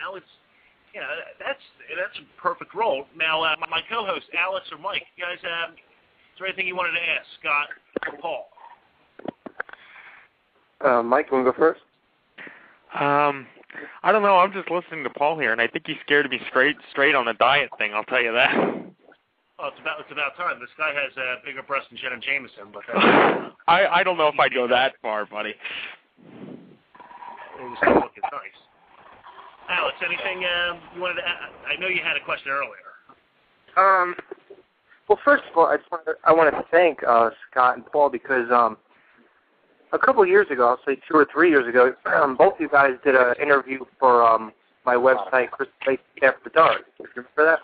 Alex, yeah, that's a perfect role. Now, my co-host, Alex or Mike, you guys, is there anything you wanted to ask Scott or Paul? Mike, you want to go first? I don't know. I'm just listening to Paul here, and I think he scared me straight on the diet thing. I'll tell you that. Oh, it's about time. This guy has bigger breasts than Jenna Jameson, but I don't know if I'd go that far, buddy. He's still looking nice. Alex, anything you wanted to add? I know you had a question earlier. Well, first of all, I wanted to thank Scott and Paul because a couple of years ago, I'll say 2 or 3 years ago, both of you guys did an interview for my website, Chris After Dark. Do you remember that?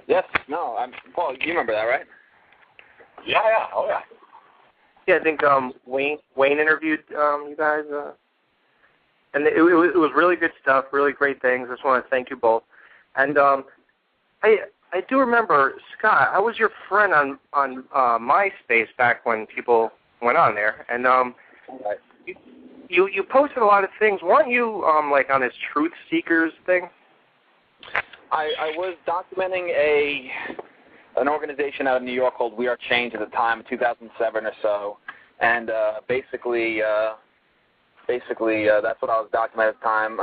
Yes. No. Paul, you remember that, right? Yeah. Oh, yeah. Yeah, I think Wayne interviewed you guys, and it was really good stuff, really great things. I just want to thank you both. And I do remember, Scott, I was your friend on MySpace back when people went on there, and you posted a lot of things. Weren't you like on this Truth Seekers thing? I was documenting an organization out of New York called We Are Change at the time, 2007 or so, and basically that's what I was documenting at the time.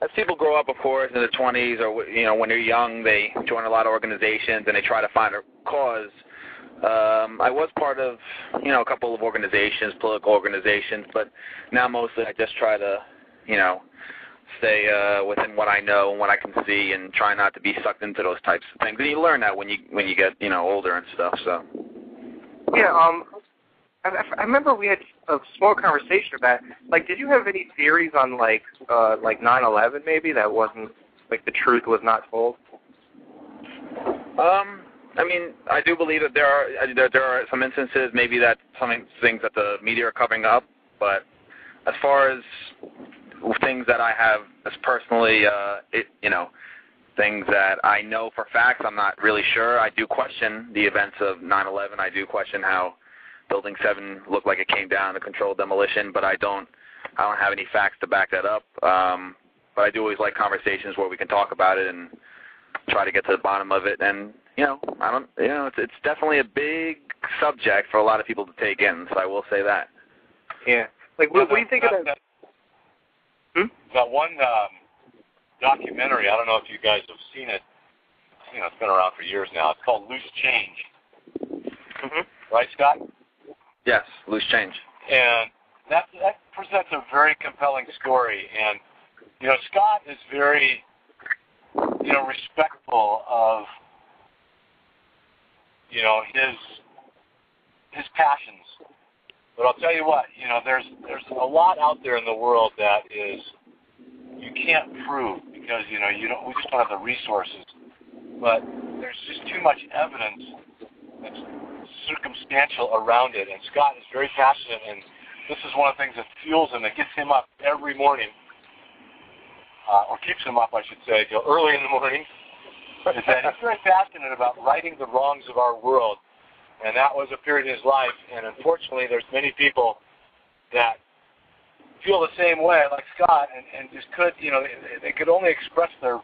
As people grow up, of course, in their 20s, or when they're young, they join a lot of organizations and they try to find a cause. I was part of a couple of organizations, political organizations, but now mostly I just try to stay within what I know and what I can see, and try not to be sucked into those types of things. And you learn that when you get older and stuff. So yeah, I remember we had a small conversation about it. Like, did you have any theories on like 9/11 maybe that wasn't like the truth was not told? I mean, I do believe that there are some instances maybe that some things that the media are covering up, but as far as things that I have as personally, things that I know for facts, I'm not really sure. I do question the events of 9/11. I do question how Building 7 looked like it came down, a controlled demolition, but I don't have any facts to back that up. But I do always like conversations where we can talk about it and try to get to the bottom of it. And it's definitely a big subject for a lot of people to take in. So I will say that. Yeah. Like, what do you think of that? That one documentary, I don't know if you guys have seen it. It's been around for years now. It's called Loose Change. Mm-hmm. Right, Scott? Yes, Loose Change. And that presents a very compelling story. And, Scott is very, respectful of, his passions. But I'll tell you what, there's a lot out there in the world that is you can't prove because we just don't have the resources. But there's just too much evidence that's circumstantial around it. And Scott is very passionate, and this is one of the things that fuels him, that gets him up every morning, or keeps him up, I should say, till early in the morning. Is that he's very passionate about righting the wrongs of our world. And that was a period in his life, and unfortunately there's many people that feel the same way, like Scott, and just could, they could only express their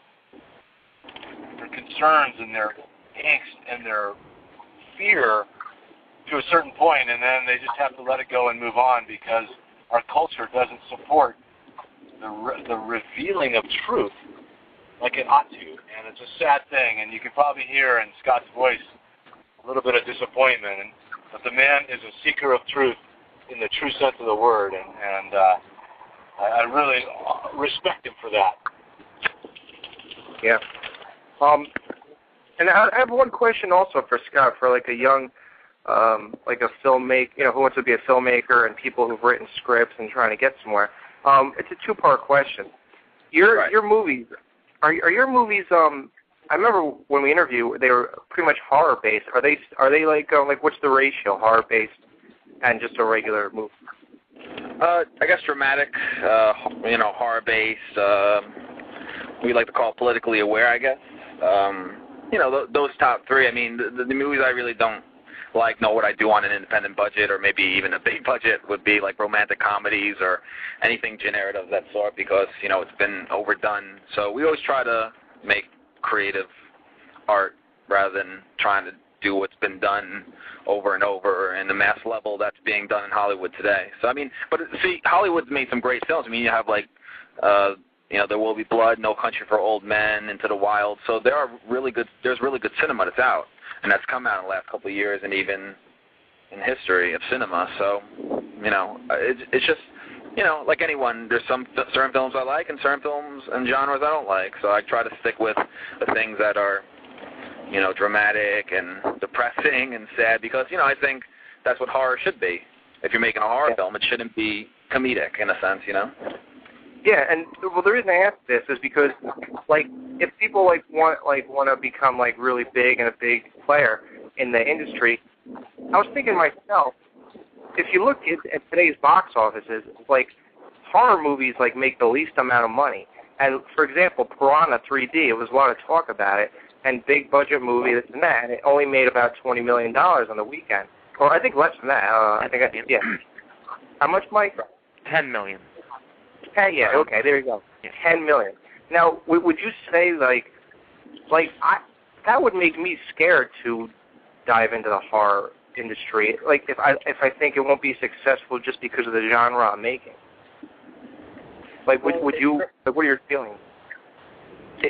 concerns and their angst and their fear to a certain point, and then they just have to let it go and move on because our culture doesn't support the revealing of truth like it ought to, and it's a sad thing, and you can probably hear in Scott's voice a little bit of disappointment, but the man is a seeker of truth in the true sense of the word, and I really respect him for that. Yeah. And I have one question also for Scott, for like a young, like a filmmaker, who wants to be a filmmaker, and people who've written scripts and trying to get somewhere. It's a two-part question. Your movies, are your movies? I remember when we interviewed, they were pretty much horror-based. Are they like what's the ratio, horror-based and just a regular movie? I guess dramatic, horror-based. We like to call it politically aware, I guess. Those top three. I mean, the movies I really don't. like know what I do on an independent budget, or maybe even a big budget would be like romantic comedies or anything generic of that sort, because it's been overdone. So we always try to make creative art rather than trying to do what's been done over and over in the mass level that's being done in Hollywood today. So I mean, but see, Hollywood's made some great films. I mean, you have like There Will Be Blood, No Country for Old Men, Into the Wild. So there's really good cinema that's out, and that's come out in the last couple of years, and even in history of cinema. So, it's just, like anyone, there's some certain films I like and certain films and genres I don't like. So I try to stick with the things that are, dramatic and depressing and sad, because, I think that's what horror should be. If you're making a horror film, it shouldn't be comedic in a sense, Yeah, and the reason I ask this is because, like, if people want to become really big and a big player in the industry, I was thinking to myself, if you look at today's box offices, horror movies make the least amount of money. And for example, Piranha 3D, it was a lot of talk about it, and big budget movie, this and that, and it only made about $20 million on the weekend, or I think less than that. How much, Mike? $10 million. Yeah, okay, there you go. Yeah. $10 million. Now, would you say that would make me scared to dive into the horror industry? If I think it won't be successful just because of the genre I'm making. Would you? What are your feelings?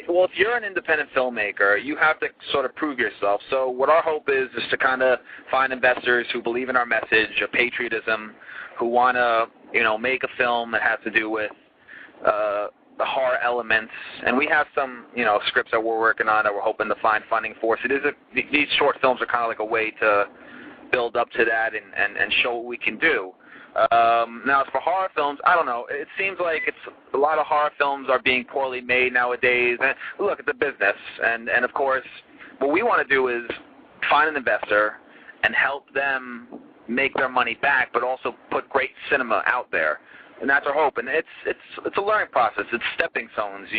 Well, if you're an independent filmmaker, you have to sort of prove yourself. So what our hope is to kind of find investors who believe in our message of patriotism, who want to, make a film that has to do with the horror elements. And we have some, scripts that we're working on that we're hoping to find funding for. So these short films are kind of like a way to build up to that and show what we can do. Now, as for horror films, I don't know. It seems like a lot of horror films are being poorly made nowadays. And look, it's a business. And of course, what we want to do is find an investor and help them make their money back, but also put great cinema out there. And that's our hope. And it's a learning process. It's stepping stones.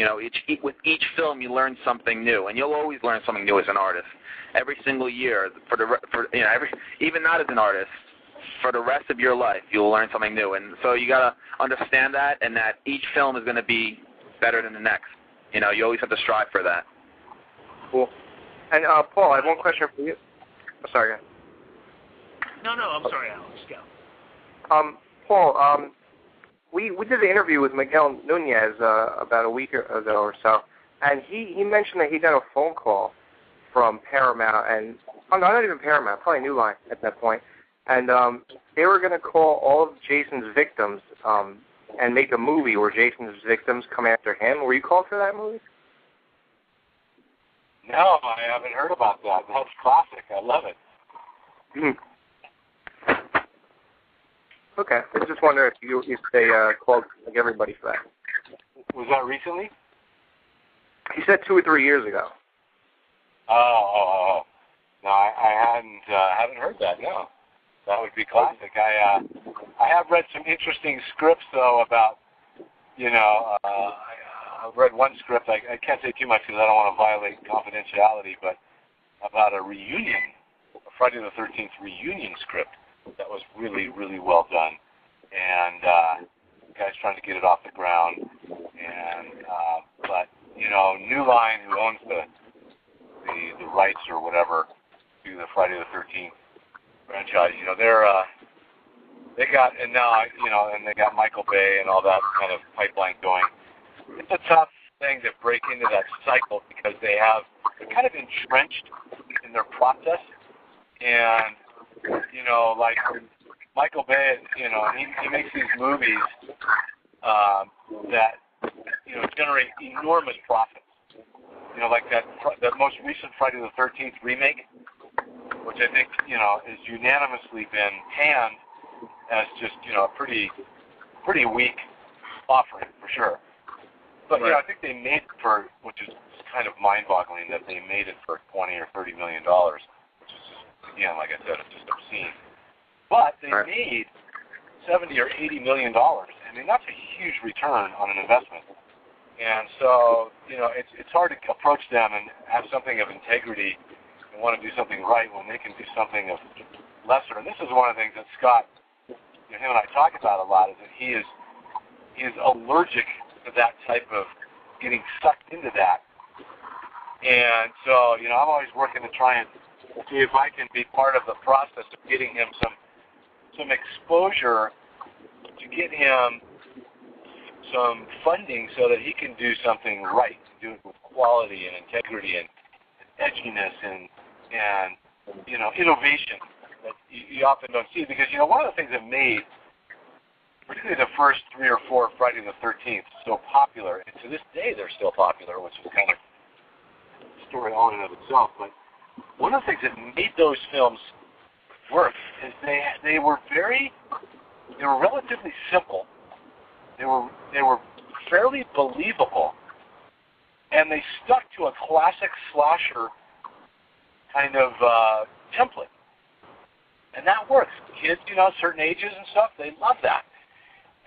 With each film, you learn something new, and you'll always learn something new as an artist. Every single year, even not as an artist, for the rest of your life, you'll learn something new. And so you got to understand that, and that each film is going to be better than the next. You always have to strive for that. Cool. And Paul, I have one question for you. Oh, sorry. No, I'm sorry, Alex. Go. Paul, we did an interview with Miguel Nunez about a week ago or so, and he mentioned that he got a phone call from Paramount, and not even Paramount, probably New Line at that point. And they were going to call all of Jason's victims and make a movie where Jason's victims come after him. Were you called for that movie? No, I haven't heard about that. That's classic. I love it. Okay. I was just wondering if they called everybody for that. Was that recently? He said 2 or 3 years ago. Oh. No, I haven't heard that, no. That would be classic. I have read some interesting scripts, though, about, I've read one script. I can't say too much because I don't want to violate confidentiality, but about a reunion, a Friday the 13th reunion script that was really, really well done. And the guy's trying to get it off the ground. And but, New Line, who owns the rights or whatever to the Friday the 13th franchise, they got, and now, and they got Michael Bay and all that kind of pipeline going. It's a tough thing to break into that cycle because they're kind of entrenched in their process. And, like Michael Bay, he makes these movies that, generate enormous profits. Like that most recent Friday the 13th remake, which I think, has unanimously been panned as just, a pretty weak offering for sure. But, right. I think they made it for, which is kind of mind-boggling that they made it for $20 or $30 million, which is just, again, like I said, it's just obscene. But they made $70 or $80 million. I mean, that's a huge return on an investment. And so, it's hard to approach them and have something of integrity and want to do something right when they can do something of lesser. And this is one of the things that Scott, him and I talk about a lot, is that he is allergic to that type of getting sucked into that. And so, I'm always working to try and see if I can be part of the process of getting him some exposure, to get him some funding so that he can do something right, do it with quality and integrity and edginess and innovation that you often don't see. Because, one of the things that made particularly the first 3 or 4 Friday the 13th so popular, and to this day they're still popular, which is kind of a story all in and of itself, but one of the things that made those films work is they were relatively simple. They were fairly believable, and they stuck to a classic slasher kind of template, and that works. Kids, certain ages and stuff, they love that.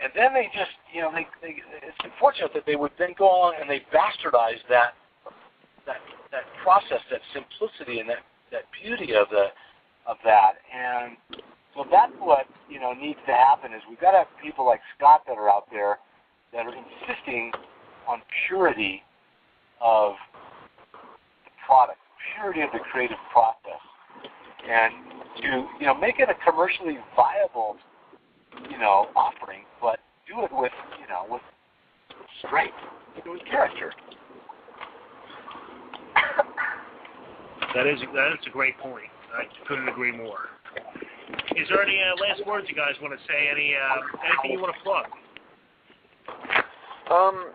And then they just, it's unfortunate that they would then go on and they bastardize that process, that simplicity, and that beauty of that. And so that's what needs to happen. Is we've got to have people like Scott that are out there that are insisting on purity of the product, purity of the creative process, and to make it a commercially viable offering, but do it with strength, do it with character. That is a great point. I couldn't agree more. Is there any last words you guys want to say? Anything you want to plug?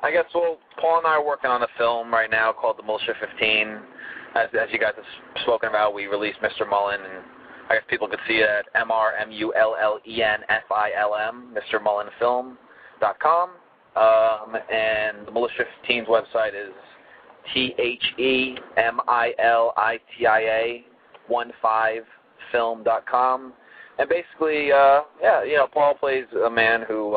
I guess, Paul and I are working on a film right now called The Militia 15. As you guys have spoken about, we released Mr. Mullen, and I guess people could see it at MrMullenFilm, MrMullenFilm.com. And the Militia 15's website is THEMILITIA15film.com. And basically, Paul plays a man who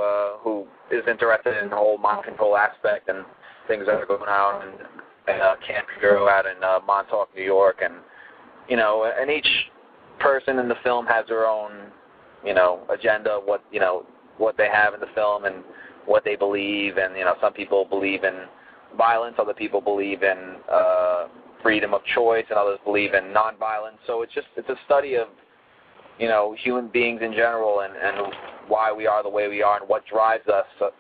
is interested in the whole mind control aspect and things that are going on in Camp Hero out in Montauk, New York, and each person in the film has their own, agenda, what they have in the film and what they believe, and some people believe in violence, other people believe in freedom of choice, and others believe in nonviolence. So it's a study of human beings in general, and why we are the way we are, and what drives us to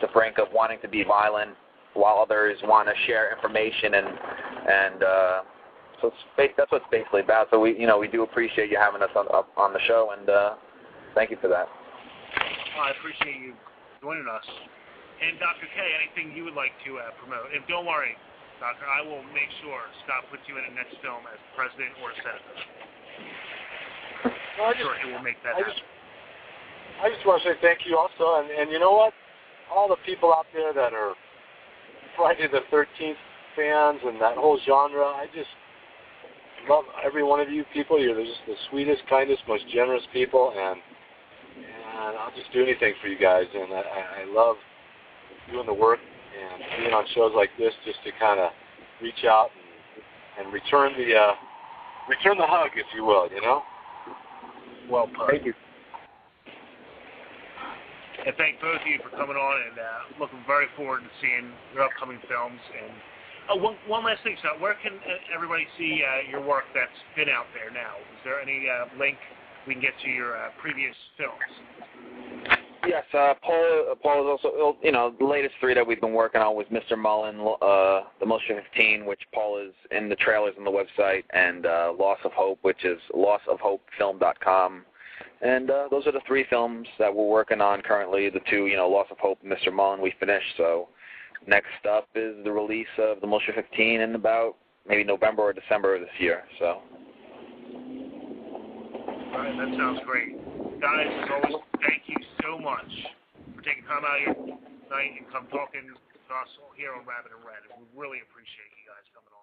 the brink of wanting to be violent while others want to share information, and so that's what it's basically about. So we do appreciate you having us on the show, and thank you for that. I appreciate you joining us. And Dr. K, anything you would like to promote? And don't worry, Doctor, I will make sure Scott puts you in a next film as president or senator. Well, He will make that happen. I just want to say thank you also, and you know what? All the people out there that are Friday the 13th fans and that whole genre, I just love every one of you people. You're just the sweetest, kindest, most generous people, and I'll just do anything for you guys. And I love doing the work and being on shows like this, just to kind of reach out and return the hug, if you will. Well put. Thank you. And thank both of you for coming on, and looking very forward to seeing your upcoming films. And one last thing, Scott, where can everybody see your work that's been out there now? Is there any link we can get to your previous films? Yes, Paul is also, the latest 3 that we've been working on was Mr. Mullen, The Militia 15, which Paul is in the trailers on the website, and Loss of Hope, which is lossofhopefilm.com. And those are the 3 films that we're working on currently. The 2, Loss of Hope and Mr. Mullen, we finished. So next up is the release of The Militia 15 in about maybe November or December of this year. So. All right, that sounds great. Guys, as always, thank you so much for taking time out of your night and come talking to us here on Rabbit and Red. We really appreciate you guys coming on.